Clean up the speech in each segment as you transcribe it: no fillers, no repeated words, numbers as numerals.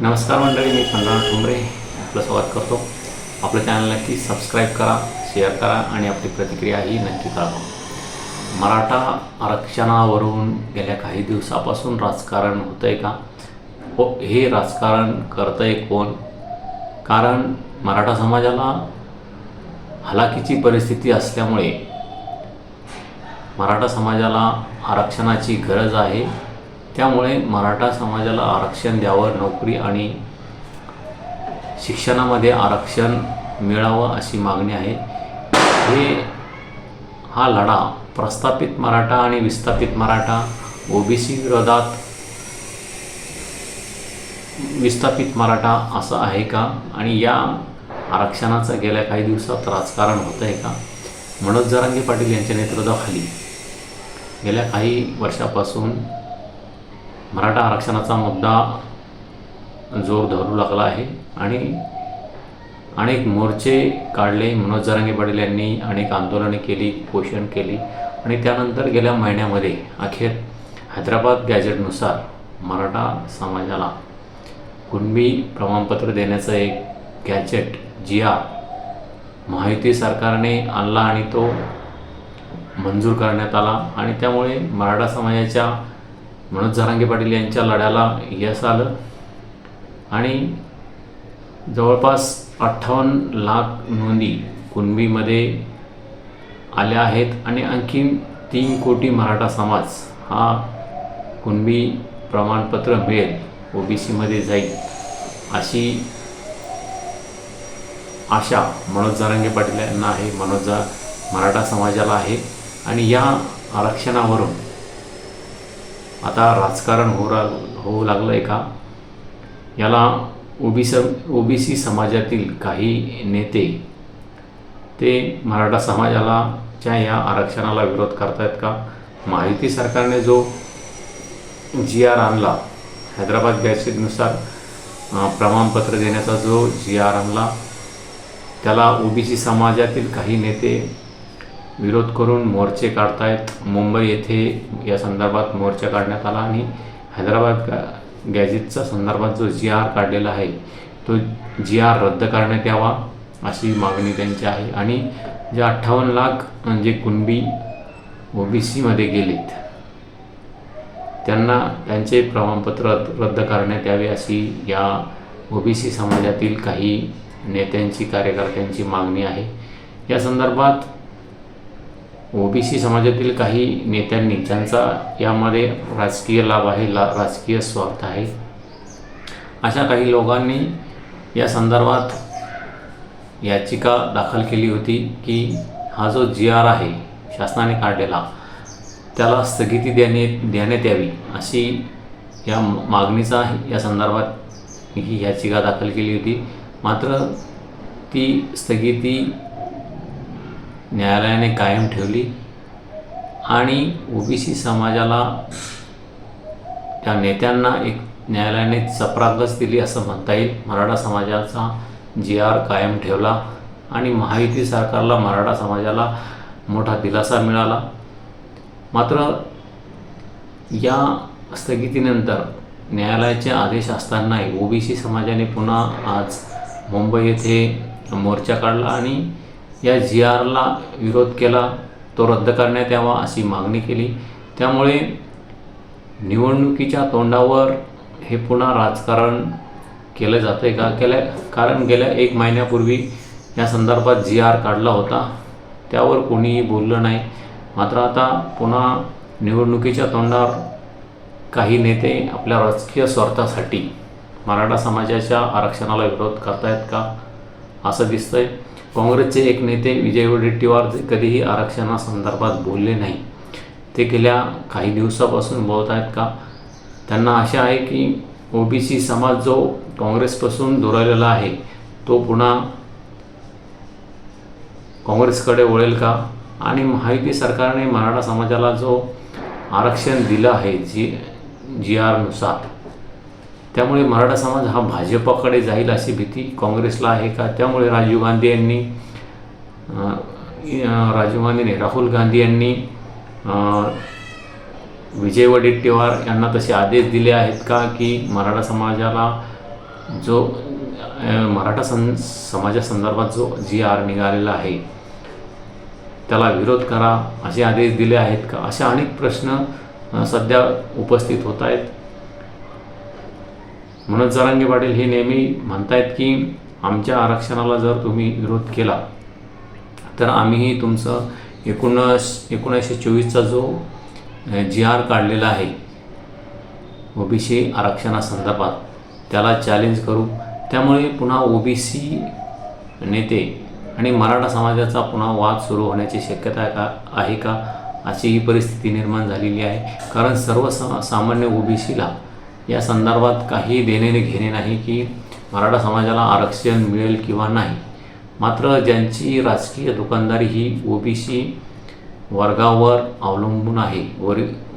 नमस्कार मंडळी, मी पंढरा ठोंबरे आपलं स्वागत करतो. आपल्या चॅनल नक्की सबस्क्राईब करा, शेअर करा आणि आपली प्रतिक्रियाही नक्की कळवा. मराठा आरक्षणावरून गेल्या काही दिवसापासून राजकारण होतं आहे का? हे राजकारण करतं आहे कोण? कारण मराठा समाजाला हलाखीची परिस्थिती असल्यामुळे मराठा समाजाला आरक्षणाची गरज आहे. त्यामुळे मराठा समाजाला आरक्षण द्यावं, नोकरी आणि शिक्षणामध्ये आरक्षण मिळावं अशी मागणी आहे. हा लढा प्रस्थापित मराठा आणि विस्थापित मराठा, ओबीसी विरोधात विस्थापित मराठा असं आहे का? आणि या आरक्षणाचं गेल्या काही दिवसात राजकारण होतं आहे का? मनोज जरांगे पाटील यांच्या नेतृत्वाखाली गेल्या काही वर्षापासून मराठा आरक्षणाचा मुद्दा जोर धरू लागला आहे आणि अनेक मोर्चे काढले. मनोज जरांगे पाटील यांनी अनेक आंदोलने केली, उपोषण केली आणि त्यानंतर गेल्या महिन्यामध्ये अखेर हैदराबाद गॅजेटनुसार मराठा समाजाला कुणबी प्रमाणपत्र देण्याचं एक गॅजेट महायुती सरकारने आणला आणि तो मंजूर करण्यात आला आणि त्यामुळे मराठा समाजाच्या मनोज जरांगे पाटील यांच्या लढ्याला यश आलं आणि जवळपास 58 लाख नोंदी कुणबीमध्ये आल्या आहेत आणि आणखी 3 कोटी मराठा समाज हा कुणबी प्रमाणपत्र मिळेल, ओबीसीमध्ये जाईल अशी आशा मनोज जरांगे पाटील यांना आहे, मराठा समाजाला आहे. आणि या आरक्षणावरून आता राजकारण होऊ लागलं आहे का? याला ओबीसी समाजातील काही नेते ते मराठा समाजाच्या या आरक्षणाला विरोध करतायत का? महायुती सरकारने जो आणला, हैदराबाद गॅजेटनुसार प्रमाणपत्र देण्याचा जो आणला, त्याला ओबीसी समाजातील काही नेते विरोध करून मोर्चे काढतायत. मुंबई येथे या संदर्भात मोर्चा काढण्यात आला आणि हैदराबाद गॅजेटच्या संदर्भात जो काढलेला आहे तो रद्द करण्यात यावा अशी मागणी त्यांची आहे. आणि जे 58 लाख म्हणजे कुणबी ओबीसीमध्ये गेलेत त्यांना त्यांचे प्रमाणपत्र रद्द करण्यात यावे अशी या ओबीसी समाजातील काही नेत्यांची, कार्यकर्त्यांची मागणी आहे. या संदर्भात ओबीसी समाजातील काही नेत्यांनी, ज्यांचा यामध्ये राजकीय लाभ आहे, राजकीय स्वार्थ आहे, अशा काही लोकांनी या संदर्भात याचिका दाखल केली होती की हा जो आहे शासनाने काढलेला, त्याला स्थगिती देण्यात यावी अशी या मागणीचा या संदर्भात ही याचिका दाखल केली होती. मात्र ती स्थगिती न्यायालयाने कायम ठेवली आणि ओबीसी समाजाला, त्या नेत्यांना एक न्यायालयाने चपराकच दिली असं म्हणता येईल. मराठा समाजाचा कायम ठेवला आणि महायुती सरकारला मराठा समाजाला मोठा दिलासा मिळाला. मात्र या स्थगितीनंतर न्यायालयाचे आदेश असतानाही ओबीसी समाजाने पुन्हा आज मुंबई येथे मोर्चा काढला आणि या ला विरोध केला, तो रद्द करण्यात यावा अशी मागणी केली. त्यामुळे निवडणुकीच्या तोंडावर हे पुन्हा राजकारण केलं जातं आहे का? कारण गेल्या 1 महिन्यापूर्वी या संदर्भात काढला होता, त्यावर कोणीही बोललं नाही. मात्र आता पुन्हा निवडणुकीच्या तोंडावर काही नेते आपल्या राजकीय स्वार्थासाठी मराठा समाजाच्या आरक्षणाला विरोध करतायत का असं दिसतंय. काँग्रेसचे एक नेते विजय वडेट्टीवार कधीही आरक्षणासंदर्भात बोलले नाही, ते गेल्या काही दिवसापासून बोलत आहेत का? त्यांना आशा आहे की ओबीसी समाज जो काँग्रेसपासून दुरावलेला आहे तो पुन्हा काँग्रेसकडे वळेल का? आणि महायुती सरकारने मराठा समाजाला जो आरक्षण दिलं आहे नुसार, त्यामुळे मराठा समाज हा भाजपाकडे जाईल अशी भीती काँग्रेसला आहे का? त्यामुळे राहुल गांधी यांनी विजय वडेट्टीवार यांना तसे आदेश दिले आहेत का की मराठा समाजाला जो मराठा समाजासंदर्भात जो GR निघालेला आहे त्याला विरोध करा असे आदेश दिले आहेत का, अशा अनेक प्रश्न सध्या उपस्थित होत आहेत. मनोज जरांगे पाटील हे नेहमी म्हणतायत की आमच्या आरक्षणाला जर तुम्ही विरोध केला तर आम्हीही तुमचं 1924चा जो GR काढलेला आहे OBC आरक्षणासंदर्भात त्याला चॅलेंज करू. त्यामुळे पुन्हा OBC नेते आणि मराठा समाजाचा पुन्हा वाद सुरू होण्याची शक्यता आहे का, अशी ही परिस्थिती निर्माण झालेली आहे. कारण सामान्य OBCला या संदर्भात काही देणे घेणे नाही की मराठा समाजाला आरक्षण मिळेल किंवा नाही. मात्र ज्यांची राजकीय दुकानदारी ही OBC वर्गावर अवलंबून आहे,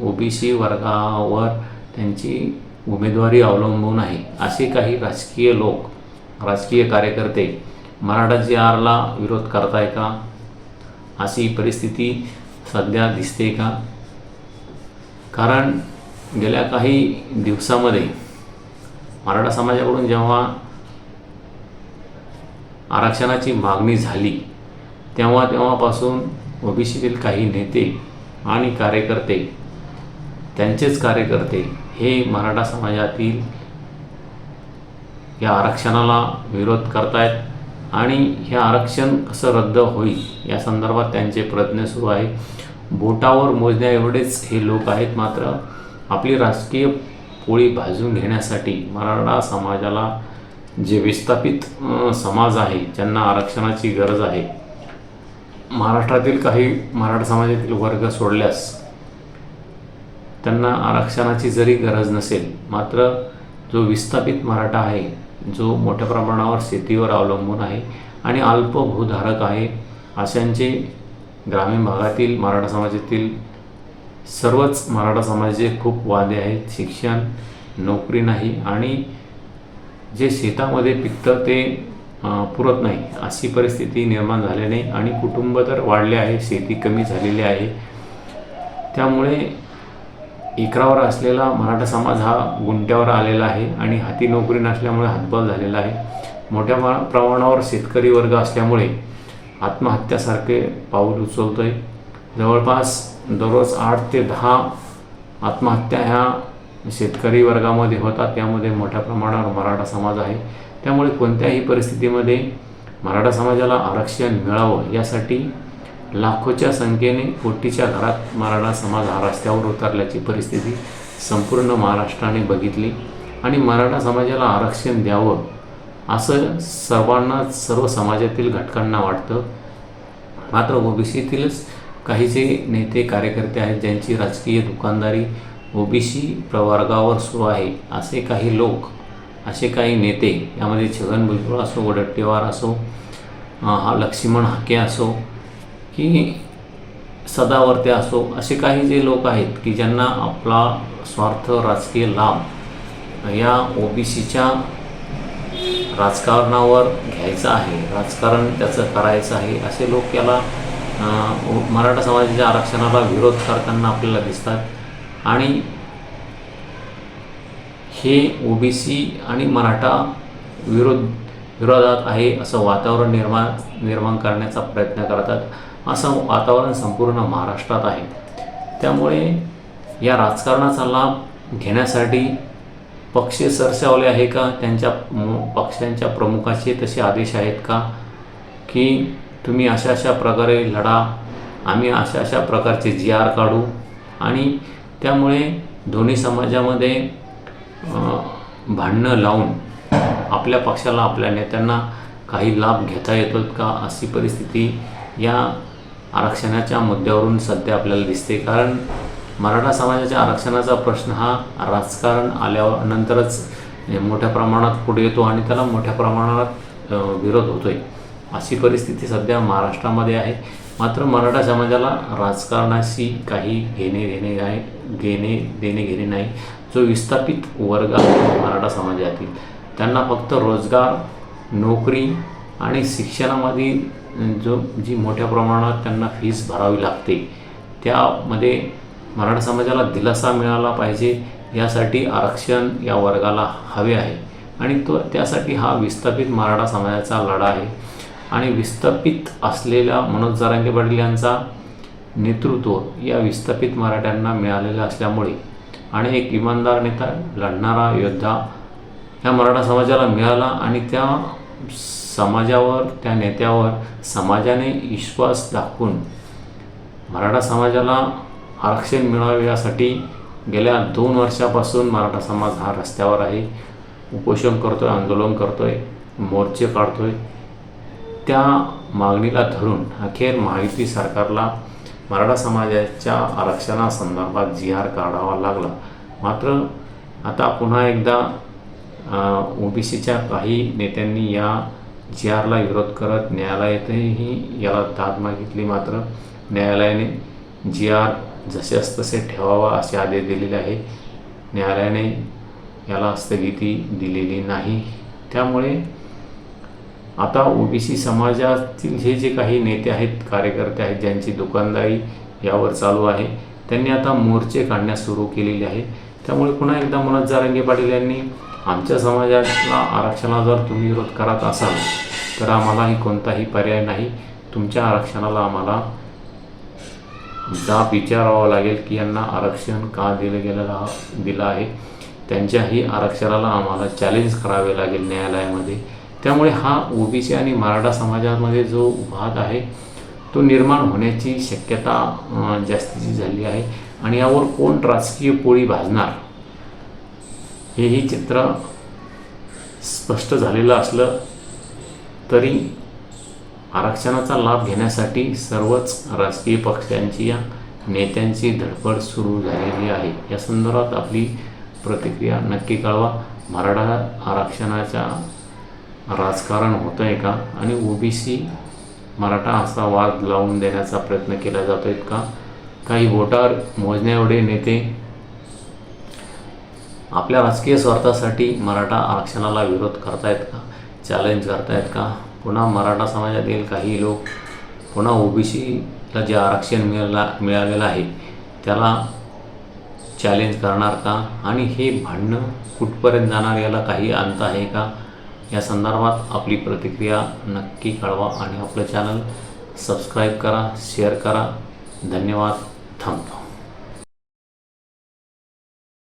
OBC वर्गावर त्यांची उमेदवारी अवलंबून आहे, असे काही राजकीय लोक, राजकीय कार्यकर्ते मराठा GRला विरोध करताय का, अशी परिस्थिती सध्या दिसते का. कारण गेल्या काही दिवसामध्ये मराठा समाजाकडून जेव्हा आरक्षणाची मागणी झाली तेव्हापासून OBCतील काही नेते आणि कार्यकर्ते, त्यांचेच कार्यकर्ते हे मराठा समाजातील या आरक्षणाला विरोध करतायत आणि हे आरक्षण कसं रद्द होईल या संदर्भात त्यांचे प्रयत्न सुरू आहे. बोटावर मोजण्या एवढेच हे लोक आहेत. मात्र आपली राजकीय पोळी भाजून घेण्यासाठी मराठा समाजाला, जे विस्थापित समाज आहे, ज्यांना आरक्षणाची गरज आहे, महाराष्ट्रातील काही मराठा समाजातील वर्ग सोडल्यास त्यांना आरक्षणाची जरी गरज नसेल, मात्र जो विस्थापित मराठा आहे, जो मोठ्या प्रमाणावर शेतीवर अवलंबून आहे आणि अल्प भूधारक आहे, अशांचे ग्रामीण भागातील मराठा समाजातील सर्वच मराठा समाजाचे खूप वादे आहेत. शिक्षण, नोकरी नाही आणि जे शेतामध्ये पिकतं ते पुरत नाही, अशी परिस्थिती निर्माण झाल्याने आणि कुटुंब तर वाढले आहे, शेती कमी झालेली आहे. त्यामुळे एकरावर असलेला मराठा समाज हा गुंट्यावर आलेला आहे आणि हाती नोकरी नसल्यामुळे हातबल झालेला आहे. मोठ्या प्रमाणावर शेतकरी वर्ग असल्यामुळे आत्महत्यासारखे पाऊल उचलतोय. जवळपास दररोज 8 ते 10 आत्महत्या ह्या शेतकरी वर्गामध्ये होतात. त्यामध्ये मोठ्या प्रमाणावर मराठा समाज आहे. त्यामुळे कोणत्याही परिस्थितीमध्ये मराठा समाजाला आरक्षण मिळावं यासाठी लाखोच्या संख्येने कोटीच्या घरात मराठा समाज हा रस्त्यावर उतरल्याची परिस्थिती संपूर्ण महाराष्ट्राने बघितली आणि मराठा समाजाला आरक्षण द्यावं असं सर्व समाजातील घटकांना वाटतं. मात्र OBCतीलच काही जे नेते कार्यकर्ते आहेत, ज्यांची राजकीय दुकानदारी OBC प्रवर्गावर सुरू आहे, असे काही लोक, असे काही नेते, यामध्ये छगन भुजबळ असो, वडेट्टीवार असो, लक्ष्मण हाके असो की सदावर्ते असो, असे काही जे लोक आहेत की ज्यांना आपला स्वार्थ, राजकीय लाभ या OBCच्या राजकारणावर घ्यायचं आहे, राजकारण त्याचं करायचं आहे, असे लोक याला मराठा समाजाच्या आरक्षणाला विरोध करताना आपल्याला दिसतात. आणि हे OBC आणि मराठा विरोधात आहे असं वातावरण निर्माण करण्याचा प्रयत्न करतात. असं वातावरण संपूर्ण महाराष्ट्रात आहे. त्यामुळे या राजकारणाचा लाभ घेण्यासाठी पक्ष सरसावले आहे का, त्यांच्या पक्षांच्या प्रमुखाचे तसे आदेश आहेत का की तुम्ही अशा अशा प्रकारे लढा, आम्ही अशा अशा प्रकारचे GR काढू आणि त्यामुळे दोन्ही समाजामध्ये भांडणं लावून आपल्या पक्षाला, आपल्या नेत्यांना काही लाभ घेता येतो का, अशी परिस्थिती या आरक्षणाच्या मुद्द्यावरून सध्या आपल्याला दिसते. कारण मराठा समाजाच्या आरक्षणाचा प्रश्न हा राजकारण आल्यानंतरच मोठ्या प्रमाणात पुढे येतो आणि त्याला मोठ्या प्रमाणात विरोध होतो आहे, अशी परिस्थिती सध्या महाराष्ट्रामध्ये आहे. मात्र मराठा समाजाला राजकारणाशी काही देणे घेणे नाही. जो विस्थापित वर्ग आहे मराठा समाजातील, त्यांना फक्त रोजगार, नोकरी आणि शिक्षणामध्ये जी मोठ्या प्रमाणात त्यांना फीस भरावी लागते, त्यामध्ये मराठा समाजाला दिलासा मिळाला पाहिजे, यासाठी आरक्षण या वर्गाला हवे आहे. आणि त्यासाठी हा विस्थापित मराठा समाजाचा लढा आहे. आणि विस्थापित असलेल्या मनोज जरांगे पाटील यांचा नेतृत्व या विस्थापित मराठ्यांना मिळालेलं असल्यामुळे आणि एक इमानदार नेता, लढणारा योद्धा ह्या मराठा समाजाला मिळाला आणि त्या समाजावर, त्या नेत्यावर समाजाने विश्वास दाखवून मराठा समाजाला आरक्षण मिळावे यासाठी गेल्या 2 वर्षापासून मराठा समाज हा रस्त्यावर आहे, उपोषण करतोय, आंदोलन करतोय, मोर्चे काढतोय. त्या मागणीला धरून अखेर महायुती सरकारला मराठा समाजाच्या आरक्षणासंदर्भात जी.आर. काढावा लागला. मात्र आता पुन्हा एकदा ओबीसीच्या काही नेत्यांनी या जी.आरला विरोध करत न्यायालयातही याला दाद मागितली. मात्र न्यायालयाने जी.आर. जसेच तसे ठेवावा असे आदेश दिलेले आहे. न्यायालयाने याला स्थगिती दिलेली नाही. त्यामुळे आता ओबीसी समाजातील हे जे काही नेते आहेत, कार्यकर्ते आहेत, ज्यांची दुकानदारी यावर चालू आहे, त्यांनी आता मोर्चे काढण्यास सुरू केलेले आहे. त्यामुळे पुन्हा एकदा मनोज जरांगे पाटील यांनी आमच्या समाजाला आरक्षणाला जर तुम्ही विरोध करत असाल तर आम्हालाही कोणताही पर्याय नाही. तुमच्या आरक्षणाला आम्हाला जाब विचारावा लागेल की यांना आरक्षण का दिलं आहे. त्यांच्याही आरक्षणाला आम्हाला चॅलेंज करावे लागेल न्यायालयामध्ये. त्यामुळे हा ओबीसी आणि मराठा समाजामध्ये जो वाद आहे तो निर्माण होण्याची शक्यता जास्तीची झाली आहे. आणि यावर कोण राजकीय पोळी भाजणार हेही चित्र स्पष्ट झालेलं असलं तरी आरक्षणाचा लाभ घेण्यासाठी सर्वच राजकीय पक्षांची या नेत्यांची धडपड सुरू झालेली आहे. या संदर्भात आपली प्रतिक्रिया नक्की कळवा. मराठा आरक्षणाच्या राजकारण होतं आहे का आणि ओबीसी मराठा असा वाद लावून देण्याचा प्रयत्न केला जातो आहे का? काही वोटार मोजण्याएवढे नेते आपल्या राजकीय स्वार्थासाठी मराठा आरक्षणाला विरोध करतायत का, चॅलेंज करतायत का? पुन्हा मराठा समाजातील काही लोक पुन्हा ओबीसीला जे आरक्षण मिळालेलं आहे त्याला चॅलेंज करणार का? आणि हे भांडणं कुठपर्यंत जाणार, याला काही अंत आहे का? या संदर्भात आपली प्रतिक्रिया नक्की कळवा आणि आपलं चॅनल सबस्क्राईब करा, शेअर करा. धन्यवाद. थांबतो.